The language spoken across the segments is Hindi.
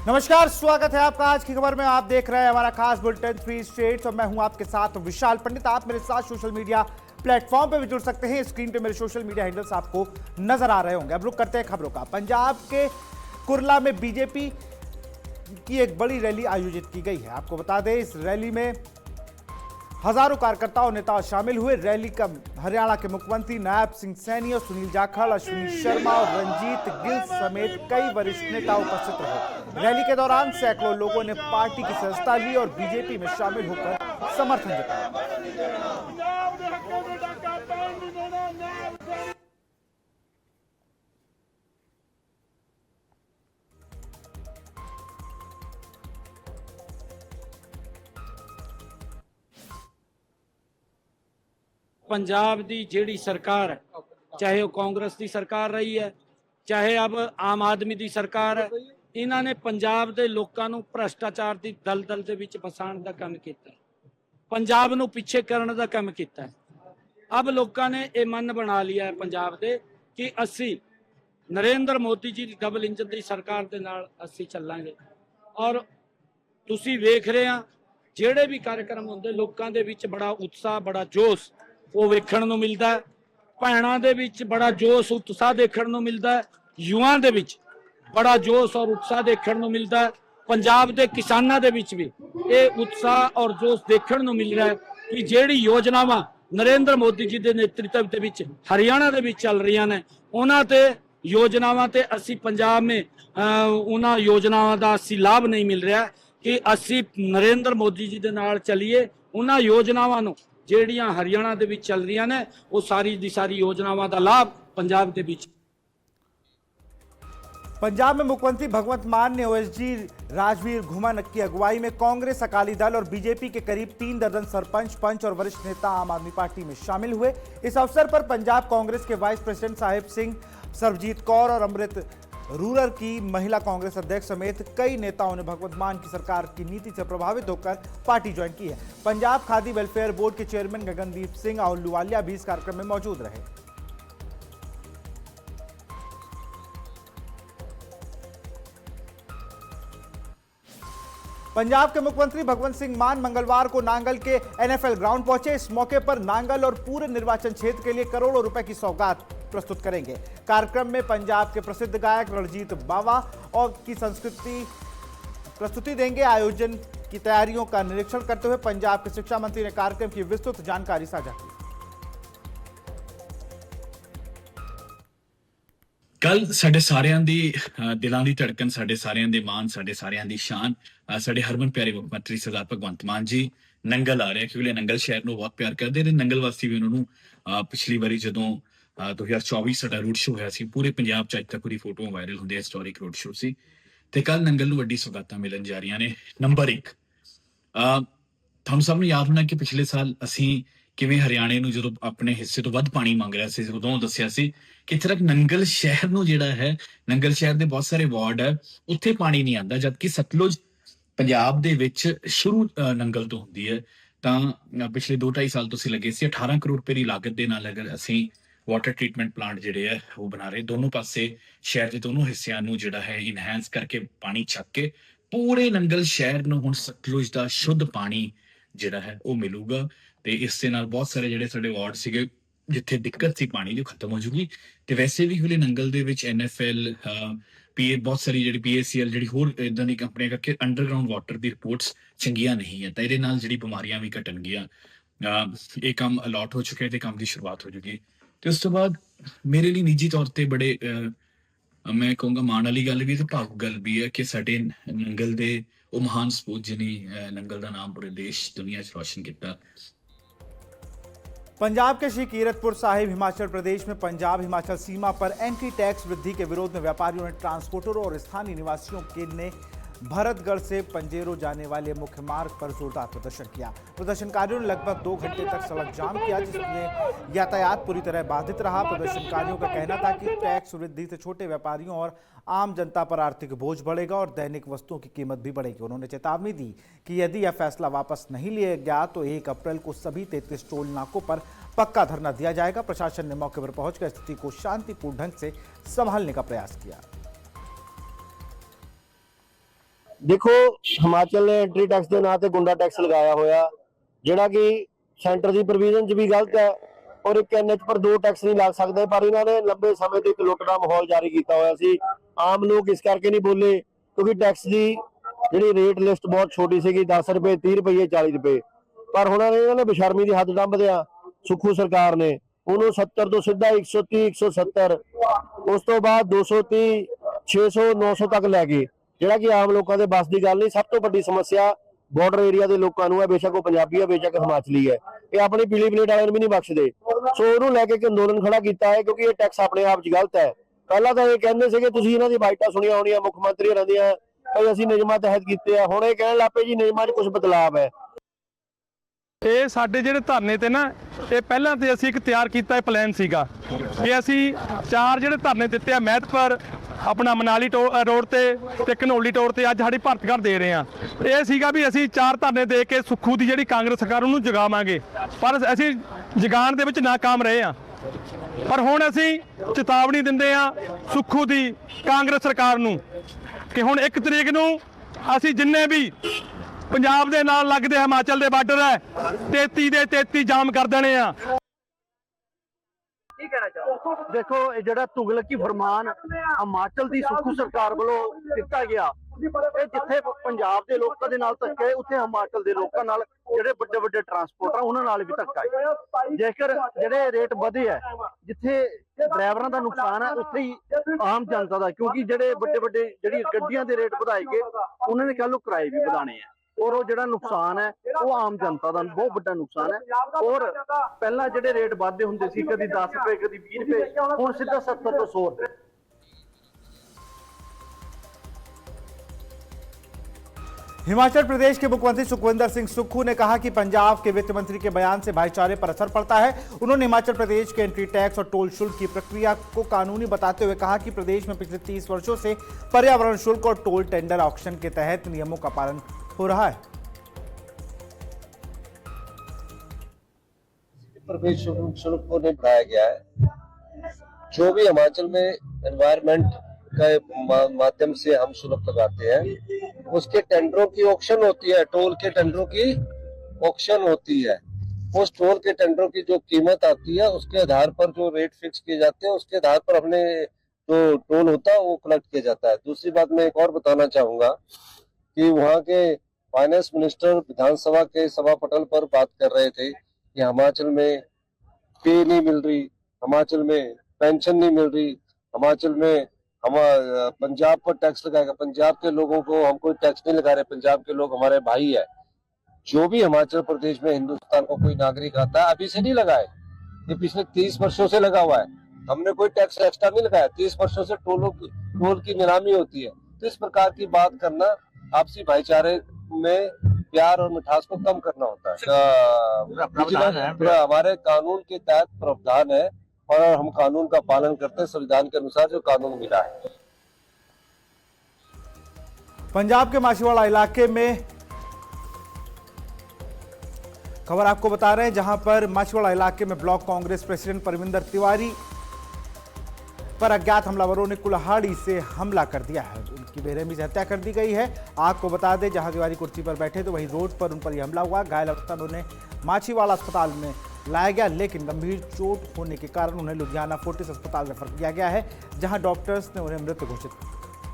नमस्कार, स्वागत है आपका आज की खबर में। आप देख रहे हैं हमारा खास बुलेटिन 3 स्टेट्स और मैं हूं आपके साथ विशाल पंडित। आप मेरे साथ सोशल मीडिया प्लेटफॉर्म पे भी जुड़ सकते हैं। स्क्रीन पे मेरे सोशल मीडिया हैंडल्स आपको नजर आ रहे होंगे। अब रुक करते हैं खबरों का। पंजाब के कुरला में बीजेपी की एक बड़ी रैली आयोजित की गई है। आपको बता दें, इस रैली में हजारों कार्यकर्ता और नेता शामिल हुए। रैली का हरियाणा के मुख्यमंत्री नायब सिंह सैनी और सुनील जाखड़, अश्विनी शर्मा और रंजीत गिल समेत कई वरिष्ठ नेता उपस्थित रहे। रैली के दौरान सैकड़ों लोगों ने पार्टी की सदस्यता ली और बीजेपी में शामिल होकर समर्थन जताया। पंजाब की जिहड़ी सरकार है, चाहे वो कांग्रेस की सरकार रही है, चाहे अब आम आदमी की सरकार है, इन्होंने पंजाब के लोगों को भ्रष्टाचार की दलदल के विच फसाण का काम किया, पंजाब नूं पिछे करने का काम किया। अब लोगों ने यह मन बना लिया है पंजाब के कि असी नरेंद्र मोदी जी की डबल इंजन की सरकार के नाल असी चलांगे। और तुसी वेख रहे हैं ਜਿਹੜੇ भी कार्यक्रम होंगे लोगों के विच बड़ा उत्साह, बड़ा जोश वो वेखण नूं मिलता है। भैणां दे विच बड़ा जोश उत्साह देखण नूं मिलता है। युवाओं दे विच बड़ा जोश और उत्साह देखण नूं मिलता है। पंजाब के किसानों के विच भी ये उत्साह और जोश देखण नूं मिल रहा है कि जिहड़ी योजनावां नरेंद्र मोदी जी के नेतृत्व के विच हरियाणा के विच चल रही ने, उन्हां ते योजनावां ते असी पंजाब में उन्हां योजनावां दा असी लाभ नहीं मिल रहा कि असी नरेंद्र मोदी जी के नाल चलीए। उन्हां योजनावां नूं ਜਿਹੜੀਆਂ हरियाणा ਦੇ ਵਿੱਚ ਚੱਲ ਰਹੀਆਂ ਨੇ ਉਹ ਸਾਰੀ ਦੀ ਸਾਰੀ योजनावां ਦਾ ਲਾਭ पंजाब ਦੇ ਵਿੱਚ। पंजाब में मुख्यमंत्री भगवंत मान ने ओएसडी राजवीर घुमन की अगुवाई में कांग्रेस, अकाली दल और बीजेपी के करीब 3 दर्जन सरपंच, पंच और वरिष्ठ नेता आम आदमी पार्टी में शामिल हुए। इस अवसर पर पंजाब कांग्रेस के वाइस प्रेसिडेंट साहिब सिंह, सरबजीत कौर और अमृत रूरल की महिला कांग्रेस अध्यक्ष समेत कई नेताओं ने भगवंत मान की सरकार की नीति से प्रभावित होकर पार्टी ज्वाइन की है। पंजाब खादी वेलफेयर बोर्ड के चेयरमैन गगनदीप सिंह आहलूवालिया भी इस कार्यक्रम में मौजूद रहे। पंजाब के मुख्यमंत्री भगवंत सिंह मान मंगलवार को नांगल के एनएफएल ग्राउंड पहुंचे। इस मौके पर नांगल और पूरे निर्वाचन क्षेत्र के लिए करोड़ों रुपए की सौगात प्रस्तुत करेंगे। कार्यक्रम में पंजाब के प्रसिद्ध गायक रणजीत बावा और की संस्कृति प्रस्तुति देंगे। आयोजन की तैयारियों का निरीक्षण करते हुए पंजाब के शिक्षा मंत्री ने कार्यक्रम की विस्तृत जानकारी साझा की। कल साडे सारियां दी दिलां दी धड़कन, साडे सारियां दे मान, साडे सारियां दी शान, साडे हरमन प्यारे मुख्यमंत्री सरदार भगवंत मान जी नंगल आ रहे हैं क्योंकि नंगल शहर को बहुत प्यार करते हैं। नंगल वासी भी उन्होंने पिछली बारी जदों 2024 साडा रोड शो होया सी, पूरे पंजाब च अज तक पूरी फोटो वायरल होंदी है, हिस्टोरिक रोड शो सी ते कल नंगल नूं वड्डी सौगातां मिलन जा रही ने। नंबर 1, तुहानूं सब नूं याद होना कि पिछले साल असीं किवें हरियाणे नूं जदों अपने हिस्से तो वध पानी मंग रहा सी, उदों दस्सिया सी कि इत्थे तक नंगल शहर नूं जिहड़ा है, नंगल शहर दे बहुत सारे वार्ड है उत्थे पानी नहीं आंदा, जबकि सतलुज पंजाब दे विच शुरू नंगल तो हुंदी है। तां पिछले 2-2.5 साल तो लगे सी 18 करोड़ रुपए की लागत दे नाल अगर असीं वाटर ट्रीटमेंट प्लांट जिहड़े है वो बना रहे, दोनों पासे शहर के दोनों हिस्सिਆਂ ਨੂੰ ਜਿਹੜਾ है इनहैंस करके पानी छक के पूरे नंगल शहर ਨੂੰ ਹੁਣ सतलुज ਦਾ शुद्ध पानी ਜਿਹੜਾ है वो मिलूगा ਤੇ ਇਸ ਦੇ ਨਾਲ ਬਹੁਤ ਸਾਰੇ ਜਿਹੜੇ ਸਾਡੇ ਵਾਰਡ ਸੀਗੇ ਜਿੱਥੇ ਦਿੱਕਤ ਸੀ ਪਾਣੀ ਦੀ ਖਤਮ ਹੋ ਜੂਗੀ। ਤੇ ਵੈਸੇ ਵੀ ਹੁਣੇ ਨੰਗਲ ਦੇ ਵਿੱਚ ਐਨਐਫਐਲ ਪੀਏ ਬਹੁਤ ਸਾਰੀ ਜਿਹੜੀ ਪੀਏਸੀਐਲ ਜਿਹੜੀ ਹੋਰ ਇਦਾਂ ਦੀ ਕੰਪਨੀਆਂ ਕਰਕੇ ਅੰਡਰਗਰਾਉਂਡ ਵਾਟਰ ਦੀ ਰਿਪੋਰਟਸ ਚੰਗੀਆਂ ਨਹੀਂ ਹੈ ਤਾਂ ਇਹਦੇ ਨਾਲ ਜਿਹੜੀ ਬਿਮਾਰੀਆਂ ਵੀ ਘਟਣਗੀਆਂ। ਇਹ ਕੰਮ ਅਲਾਟ ਹੋ ਚੁੱਕਿਆ ਤੇ ਕੰਮ ਦੀ ਸ਼ੁਰੂਆਤ ਹੋ ਜੂਗੀ। ਤੇ ਉਸ ਤੋਂ ਬਾਅਦ ਮੇਰੇ ਲਈ ਨਿੱਜੀ ਤੌਰ ਤੇ ਬੜੇ ਮੈਂ ਕਹੂੰਗਾ ਮਾਣ ਵਾਲੀ ਗੱਲ ਵੀ ਤੇ ਭਾਵੁਕ ਗੱਲ ਵੀ ਹੈ ਕਿ ਸਾਡੇ ਨੰਗਲ ਦੇ ਉਹ ਮਹਾਨ ਸਪੂਤ ਜਿਹਨੇ ਨੰਗਲ ਦਾ ਨਾਮ ਪੂਰੇ ਦੇਸ਼ ਦੁਨੀਆ 'ਚ ਰੋਸ਼ਨ ਕੀਤਾ। पंजाब के श्री कीरतपुर साहिब हिमाचल प्रदेश में पंजाब हिमाचल सीमा पर एंटी टैक्स वृद्धि के विरोध में व्यापारियों ने ट्रांसपोर्टरों और स्थानीय निवासियों के ने भरतगढ़ से पंजेरो जाने वाले मुख्य मार्ग पर जोरदार प्रदर्शन किया। प्रदर्शनकारियों ने लगभग 2 घंटे तक सड़क जाम किया, जिसमें यातायात पूरी तरह बाधित रहा। प्रदर्शनकारियों का कहना था कि टैक्स वृद्धि से छोटे व्यापारियों और आम जनता पर आर्थिक बोझ बढ़ेगा और दैनिक वस्तुओं की कीमत भी बढ़ेगी। उन्होंने चेतावनी दी कि यदि यह फैसला वापस नहीं लिया गया तो 1 अप्रैल को सभी 33 टोल नाकों पर पक्का धरना दिया जाएगा। प्रशासन ने मौके पर पहुंचकर स्थिति को शांतिपूर्ण ढंग से संभालने का प्रयास किया। देखो हिमाचल ने एंट्री टैक्स के नाम से गुंडा टैक्स लगाया होया, जिहड़ा कि सेंटर की प्रोविजन च भी गलत है और एक एनएच पर 2 टैक्स नहीं लग सकते, पर इन्होंने लंबे समय तो एक लुट का माहौल जारी किया होया सी। आम लोग इस करके नहीं बोले क्योंकि टैक्स की जी रेट लिस्ट बहुत छोटी सी, 10 रुपए 30 रुपए 40 रुपए, पर हुण इन्होंने बेशर्मी की हद डंब दिया सुखू सरकार ने उन्होंने 70 तो सीधा 130 170 उस तो बाद 230 600 900 तक लै गए, ਜਿਹੜਾ कि आम लोगों के बस की गल नहीं। सब तो बड़ी समस्या बॉर्डर एरिया के लोगों है, बेशक वो पंजाबी है बेशक हिमाचली है, ये अपनी पीली प्लेट वाले भी नहीं बख्शते। सो उन्होंने लैके एक अंदोलन खड़ा किया है क्योंकि ये टैक्स अपने आप च गलत है। पहला तो ये कहते थे तुम इन्हों की बाइटा सुनिया होनिया मुख्यमंत्री होरां दियां भाई असीं नियमां तहत कीते हैं, हुण ये कहण लग पे जी नियमां च कुछ बदलाव है। ਇਹ ਸਾਡੇ ਜਿਹੜੇ ਧਰਨੇ ਤੇ ਨਾ ਇਹ ਪਹਿਲਾਂ ਤੇ ਅਸੀਂ ਇੱਕ ਤਿਆਰ ਕੀਤਾ ਪਲਾਨ ਸੀਗਾ ਕਿ ਅਸੀਂ 4 ਜਿਹੜੇ ਧਰਨੇ ਦਿੱਤੇ ਆ ਮਹਿਤਪੁਰ ਆਪਣਾ ਮਨਾਲੀ ਰੋਡ ਤੇ ਘਨੌਲੀ ਰੋਡ ਤੇ ਅੱਜ ਸਾਡੀ ਭਰਤਗੜ ਦੇ ਰਹੇ ਆ। ਇਹ ਸੀਗਾ ਵੀ ਅਸੀਂ 4 ਧਰਨੇ ਦੇ ਕੇ ਸੁੱਖੂ ਦੀ ਜਿਹੜੀ ਕਾਂਗਰਸ ਸਰਕਾਰ ਉਹਨੂੰ ਜਗਾਵਾਂਗੇ, ਪਰ ਅਸੀਂ ਜਗਾਉਣ ਦੇ ਵਿੱਚ ਨਾਕਾਮ ਰਹੇ ਆ। ਪਰ ਹੁਣ ਅਸੀਂ ਚੇਤਾਵਨੀ ਦਿੰਦੇ ਆ ਸੁੱਖੂ ਦੀ ਕਾਂਗਰਸ ਸਰਕਾਰ ਨੂੰ ਕਿ ਹੁਣ 1 ਤਰੀਕ ਨੂੰ ਅਸੀਂ ਜਿੰਨੇ ਵੀ पंजाब दे नाल लगदे हिमाचल दे बार्डर है 33 दे 33 जाम कर देने आ। देखो जिहड़ा तुगलकी फरमान हिमाचल की सुखू सरकार वालों दिता गया, जिथे पंजाब के लोगों के नाल धक्का है उत्थे हिमाचल के लोगों नाल जिहड़े बड़े बड़े ट्रांसपोर्टर उन्हां नाल भी धक्का है। जेकर जिहड़े रेट वधे है जिथे ड्राइवरां दा नुकसान है उत्थे ही आम जनता दा, क्योंकि जिहड़े बड़े बड़े जिहड़ी गड्डियां दे रेट वधाए गए उन्होंने कह लो किराए भी वधाने हैं और वो जिहड़ा नुकसान है वो आम जनता का बहुत बड़ा नुकसान है। और पहला जिहड़े रेट वाधे हुंदे सी कदी 10 रुपए कदी 20 रुपए हुण सीधा 70 तो 100 रुपए। हिमाचल प्रदेश के मुख्यमंत्री सुखविंदर सिंह सुक्खू ने कहा कि पंजाब के वित्त मंत्री के बयान से भाईचारे पर असर पड़ता है। उन्होंने हिमाचल प्रदेश के एंट्री टैक्स और टोल शुल्क की प्रक्रिया को कानूनी बताते हुए कहा कि प्रदेश में पिछले 30 वर्षों से पर्यावरण शुल्क और टोल टेंडर ऑक्शन के तहत नियमों का पालन हो रहा है। प्रवेश शुल्क को नहीं बढ़ाया गया है। जो भी हिमाचल में एनवायरमेंट के माध्यम से हम शुल्क लगाते हैं उसके टेंडरों की ऑक्शन होती है, टोल के टेंडरों की ऑक्शन होती है। उस टोल के टेंडरों की जो कीमत आती है उसके आधार पर जो रेट फिक्स किए जाते हैं उसके आधार पर अपने जो टोल होता है वो कलेक्ट किया जाता है। दूसरी बात मैं एक और बताना चाहूंगा कि वहाँ के फाइनेंस मिनिस्टर विधानसभा के सभा पटल पर बात कर रहे थे कि हिमाचल में पे नहीं मिल रही, हिमाचल में पेंशन नहीं मिल रही, हिमाचल में हम पंजाब पर टैक्स लगाएगा। पंजाब के लोगों को हम कोई टैक्स नहीं लगा रहे, पंजाब के लोग हमारे भाई है। जो भी हिमाचल प्रदेश में हिंदुस्तान को कोई नागरिक आता है अभी से नहीं लगाए, ये पिछले 30 वर्षों से लगा हुआ है। हमने कोई टैक्स एक्स्ट्रा नहीं लगाया, 30 वर्षों से टोल की नीलामी होती है। तो इस प्रकार की बात करना आपसी भाईचारे में प्यार और मिठास को कम करना होता है। हमारे कानून के तहत प्रावधान है और हम कानून का पालन करते हैं, संविधान के अनुसार जो कानून मिला है। पंजाब के माछीवाड़ा इलाके में खबर आपको बता रहे हैं, जहां पर माछीवाड़ा इलाके में ब्लॉक कांग्रेस प्रेसिडेंट परविंदर तिवारी पर अज्ञात हमलावरों ने कुल्हाड़ी से हमला कर दिया है। उनकी बेरहमी से हत्या कर दी गई है। आपको बता दें, जहां तिवारी कुर्सी पर बैठे तो वहीं रोड पर उन पर यह हमला हुआ। घायल अवस्था में उन्हें माछीवाड़ा अस्पताल में लाया गया, लेकिन गंभीर चोट होने के कारण उन्हें लुधियाना फोर्टिस अस्पताल रेफर किया गया है, जहां डॉक्टर्स ने उन्हें मृत घोषित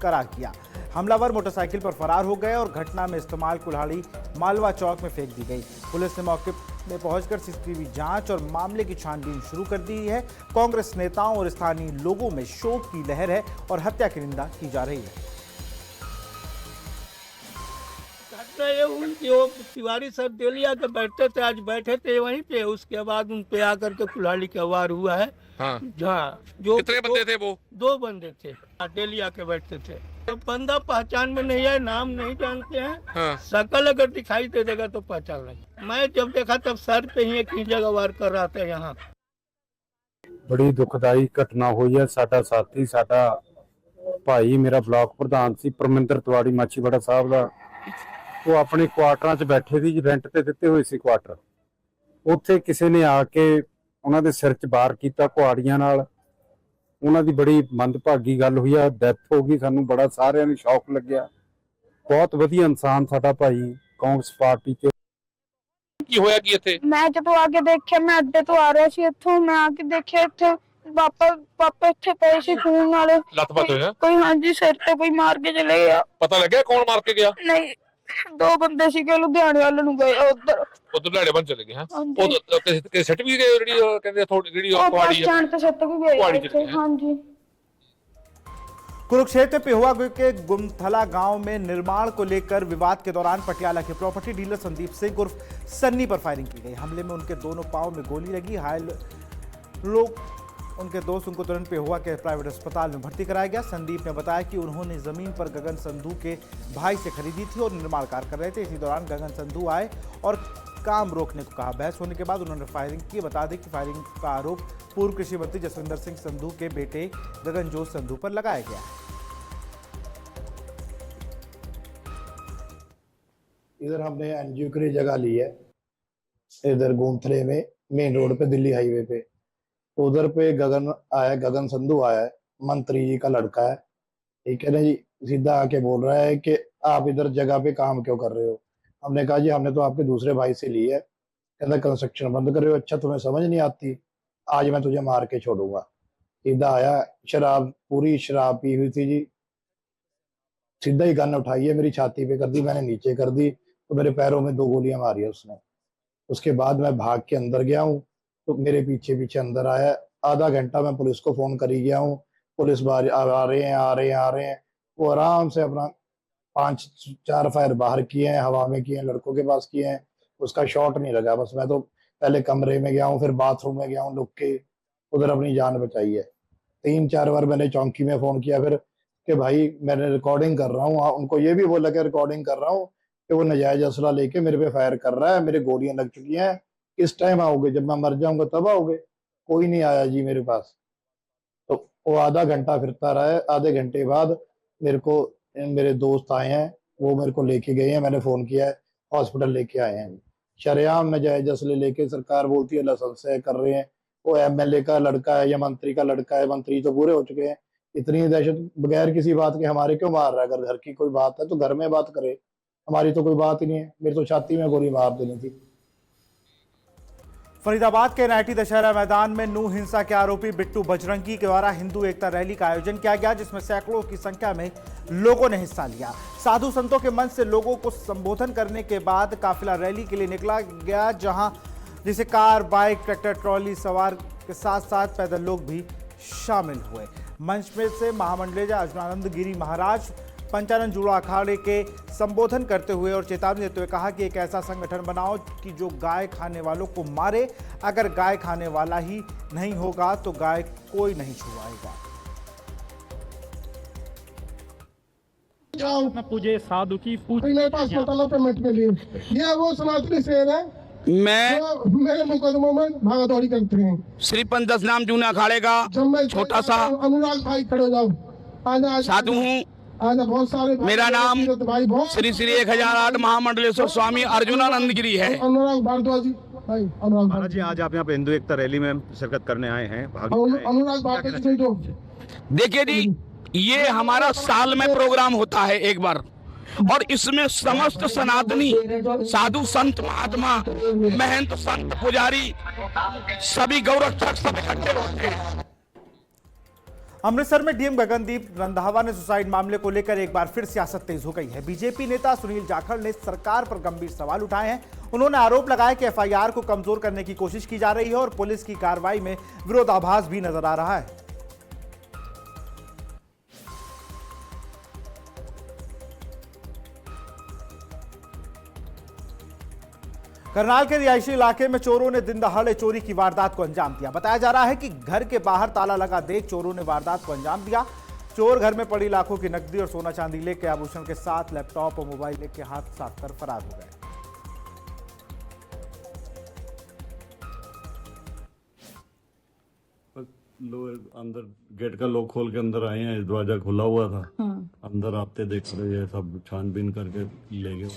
करार किया। हमलावर मोटरसाइकिल पर फरार हो गए और घटना में इस्तेमाल कुल्हाड़ी मालवा चौक में फेंक दी गई। पुलिस ने मौके में पहुंचकर सीसीटीवी जांच और मामले की छानबीन शुरू कर दी है। कांग्रेस नेताओं और स्थानीय लोगों में शोक की लहर है और हत्या की निंदा की जा रही है। ये हुई वो तिवारी सर डेलिया के बैठते थे, आज बैठे थे वहीं पे, उसके बाद उन पे आकर के कुल्हाड़ी का वार हुआ है। हाँ। जो कितने बंदे थे वो? 2 बंदे थे, डेलिया के बैठते थे। तो बंदा पहचान में नहीं है, नाम नहीं जानते हैं। हाँ। शकल अगर दिखाई दे देगा तो पहचान लेंगे। मैं जब देखा तब सर पे ही एक ही जगह वार कर रहा था। यहाँ बड़ी दुखदाई घटना हुई है। साडा साथी साडा भाई मेरा ब्लॉक प्रधान सी परमिंदर तिवारी माछीवाड़ा साहब का, वो अपने क्वार्टरां च बैठे सी, रेंट ते दिते हुए सी क्वार्टर। उत्थे किसी ने आके उन्हां दे सिर च वार कीता कुहाड़ियां नाल। उन्हां दी बड़ी मंदभागी गल हुई है, डेथ हो गई। सानू बड़ा सारिਆਂ ਨੂੰ शौक लग्या ਬਹੁਤ ਵਧੀਆ ਇਨਸਾਨ ਸਾਡਾ ਭਾਈ ਕਾਂਗਰਸ ਪਾਰਟੀ ਚ। ਕੀ ਹੋਇਆ ਕੀ ਇੱਥੇ? ਮੈਂ ਜਦੋਂ ਆ ਕੇ ਦੇਖਿਆ, ਮੈਂ ਅੱਡੇ ਤੋਂ ਆ ਰਿਹਾ ਸੀ ਇੱਥੋਂ, ਮੈਂ ਆ ਕੇ ਦੇਖਿਆ ਇੱਥੇ ਪਾਪਾ ਇੱਥੇ ਪਏ ਸੀ ਖੂਨ ਨਾਲ। ਲੱਤ-ਪੱਤ ਹੋਇਆ? ਕੋਈ ਹਾਂਜੀ ਸਿਰ ਤੇ ਕੋਈ ਮਾਰ ਕੇ ਚਲੇ ਗਿਆ। ਪਤਾ ਲੱਗਿਆ ਕੌਣ ਮਾਰ ਕੇ ਗਿਆ? ਨਹੀਂ, 2 ਬੰਦੇ ਸੀਗੇ, ਲੁਧਿਆਣੇ ਵੱਲ ਨੂੰ ਗਏ ਉਧਰ ਲੁਧਿਆਣੇ ਬੰਦ ਚਲੇ ਗਏ। ਹਾਂ ਹਾਂਜੀ। ਉਹ ਕਿਸੇ ਸੱਟ ਵੀ ਗਏ ਜਿਹੜੀ ਕਹਿੰਦੇ ਥੋੜੀ ਜਿਹੜੀ ਉਹ ਬੱਸ ਕੁਆੜੀ ਹੈ ਸਟੈਂਡ ਤੇ ਸੱਟ ਵੀ ਗਏ कुआड़ी ਇੱਥੇ। चले हैं। ਹਾਂਜੀ। कुरुक्षेत्र पेहुआ के गुमथला गांव में निर्माण को लेकर विवाद के दौरान पटियाला के प्रॉपर्टी डीलर संदीप सिंह उर्फ सन्नी पर फायरिंग की गई। हमले में उनके दोनों पांव में गोली लगी। घायल लोग उनके दोस्त उनको तुरंत पेहुआ के प्राइवेट अस्पताल में भर्ती कराया गया। संदीप ने बताया कि उन्होंने जमीन पर गगन संधू के भाई से खरीदी थी और निर्माण कार्य कर रहे थे। इसी दौरान गगन संधू आए और काम रोकने को कहा। बहस होने के बाद उन्होंने फायरिंग की। बता दें कि फायरिंग का आरोप पूर्व कृषि मंत्री जसविंदर सिंह संधू के बेटे गगनजोत संधू पर लगाया गया है। इधर हमने एनजीओ के लिए जगह ली है, इधर गोमथले में मेन रोड पे, दिल्ली हाईवे पे। उधर पे गगन आया, गगन संधू आया है, मंत्री जी का लड़का है, ठीक है ना जी। सीधा आके बोल रहा है कि आप इधर जगह पे काम क्यों कर रहे हो। हमने कहा जी हमने तो आपके दूसरे भाई से ली है। कहता कंस्ट्रक्शन बंद कर रहे हो, अच्छा तुम्हें समझ नहीं आती, आज मैं तुझे मार के छोड़ूंगा। सीधा आया, शराब पूरी शराब पी हुई थी जी, सीधा ही गन उठाई है, मेरी छाती पे कर दी, मैंने नीचे कर दी, तो मेरे पैरों में 2 गोलियां मारी है उसने। उसके बाद मैं भाग के अंदर गया हूँ, तो मेरे पीछे पीछे अंदर आया। आधा घंटा मैं पुलिस को फोन कर ही गया हूँ, पुलिस आ रहे हैं। वो आराम से अपना 5-4 फायर बाहर किए हैं, हवा में किए हैं, लड़कों के पास किए हैं, उसका शॉट नहीं लगा। बस मैं तो पहले कमरे में गया हूँ, फिर बाथरूम में गया हूँ, लुक के उधर अपनी जान बचाई है। 3-4 बार मैंने चौकी में फोन किया फिर कि भाई मैंने रिकॉर्डिंग कर रहा हूँ। उनको ये भी बोला कि रिकॉर्डिंग कर रहा हूँ कि वो नजायज असला लेके मेरे पे फायर कर रहा है, मेरे गोलियां लग चुकी हैं, किस टाइम आओगे, जब मैं मर जाऊंगा तब आओगे। कोई नहीं आया जी मेरे पास। तो वो आधा घंटा फिरता रहा है। आधे घंटे बाद मेरे दोस्त आए हैं, वो मेरे को लेके गए हैं, मैंने फोन किया है, हॉस्पिटल लेके आए हैं। शरेआम नजायज असले लेके सरकार बोलती है लाइसेंस है, कर रहे हैं। वो एमएलए का लड़का है या मंत्री का लड़का है, मंत्री तो पूरे हो चुके हैं। इतनी दहशत बगैर किसी बात के हमारे क्यों मार रहा है। अगर घर की कोई बात है तो घर में बात करे, हमारी तो कोई बात ही नहीं है। मेरी तो छाती में गोली मार देनी थी। फरीदाबाद के नाइटी दशहरा मैदान में नू हिंसा के आरोपी बिट्टू बजरंगी के द्वारा हिंदू एकता रैली का आयोजन किया गया, जिसमें सैकड़ों की संख्या में लोगों ने हिस्सा लिया। साधु संतों के मंच से लोगों को संबोधन करने के बाद काफिला रैली के लिए निकला गया, जहां जिसे कार, बाइक, ट्रैक्टर, ट्रॉली सवार के साथ साथ पैदल लोग भी शामिल हुए। मंच में से महामंडलेजा अजनानंद गिरी महाराज पंचानन जुड़ा अखाड़े के संबोधन करते हुए और चेतावनी देते हुए कहा कि एक ऐसा संगठन बनाओ कि जो गाय खाने वालों को मारे। अगर गाय खाने वाला ही नहीं होगा तो गाय कोई नहीं छुड़ाएगा। पूजे साधु की के लिए यह वो सनातनी शेर है। मैं मेरे मुकदमों में भागादौड़ी करते हैं। श्री पंचदश नाम जूना अखाड़े का जब मैं छोटा सा अनुराग भाई खड़े हो जाओ, आज साधु हूँ। आज बहुत सारे मेरा नाम भाई बहुत श्री श्री 1008 महामंडलेश्वर स्वामी अर्जुनानंद गिरी है। अनुराग भारद्वाज जी भाई, अनुराग महाराज जी आज आप यहाँ पे हिंदू एकता रैली में शिरकत करने आए हैं, भाग अनुराग भारद्वाज जी जो देखिए जी, ये हमारा साल में प्रोग्राम होता है एक बार, और इसमें समस्त सनातनी साधु संत महात्मा महंत संत पुजारी सभी गौरक्षक सब इकट्ठे होते हैं। अमृतसर में डीएम गगनदीप रंधावा ने सुसाइड मामले को लेकर एक बार फिर सियासत तेज हो गई है। बीजेपी नेता सुनील जाखड़ ने सरकार पर गंभीर सवाल उठाए हैं। उन्होंने आरोप लगाया कि एफआईआर को कमजोर करने की कोशिश की जा रही है और पुलिस की कार्रवाई में विरोधाभास भी नजर आ रहा है। करनाल के रिहायशी इलाके में चोरों ने दिन दहाड़े चोरी की वारदात को अंजाम दिया। बताया जा रहा है कि घर के बाहर ताला लगा देख चोरों ने वारदात को अंजाम दिया। चोर घर में पड़ी लाखों की नकदी और सोना चांदी लेकर आभूषण के साथ लैपटॉप और मोबाइल लेकर हाथ साफ कर फरार हो गए। लोग अंदर गेट का लॉक खोल के अंदर आए हैं, दरवाजा खुला हुआ था। अंदर आते देख रहे हैं, सब छानबीन करके ले गए।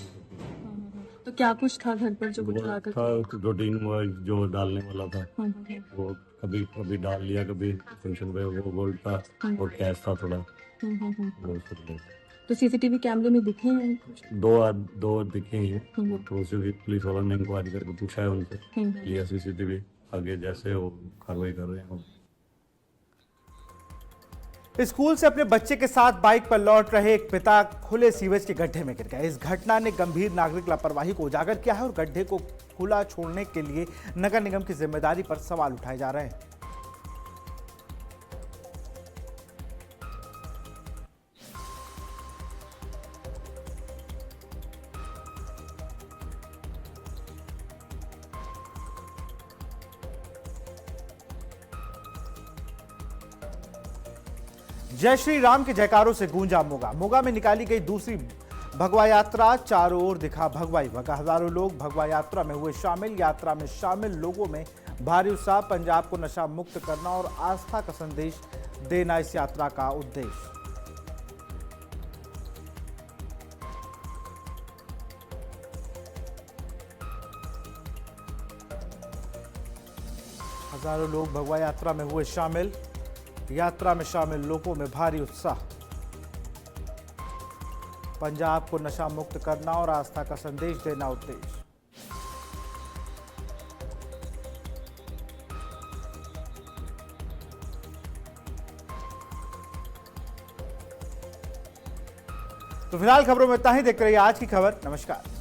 तो क्या कुछ था घर पर जो वो था रूटीन जो डालने वाला था, वो कभी कभी डाल लिया, कभी फंक्शन पे वो गोल्ड था और कैश था थोड़ा, वो सब ले। तो सीसीटीवी कैमरे में दिखे हैं? दो दिखे हैं, तो उसी की पुलिस वालों ने इंक्वायरी करके पूछा है उनसे, लिया सीसीटीवी, आगे जैसे वो कार्रवाई कर रहे हैं। स्कूल से अपने बच्चे के साथ बाइक पर लौट रहे एक पिता खुले सीवेज के गड्ढे में गिर गए। इस घटना ने गंभीर नागरिक लापरवाही को उजागर किया है और गड्ढे को खुला छोड़ने के लिए नगर निगम की जिम्मेदारी पर सवाल उठाए जा रहे हैं। जय श्री राम के जयकारों से गूंजा मोगा। मोगा में निकाली गई दूसरी भगवा यात्रा, चारों ओर दिखा भगवा ही भगवा। हजारों लोग भगवा यात्रा में हुए शामिल। यात्रा में शामिल लोगों में भारी उत्साह। पंजाब को नशा मुक्त करना और आस्था का संदेश देना इस यात्रा का उद्देश्य। हजारों लोग भगवा यात्रा में हुए शामिल। यात्रा में शामिल लोगों में भारी उत्साह। पंजाब को नशा मुक्त करना और आस्था का संदेश देना उद्देश्य। तो फिलहाल खबरों में इतना ही। देखते रहिए आज की खबर। नमस्कार।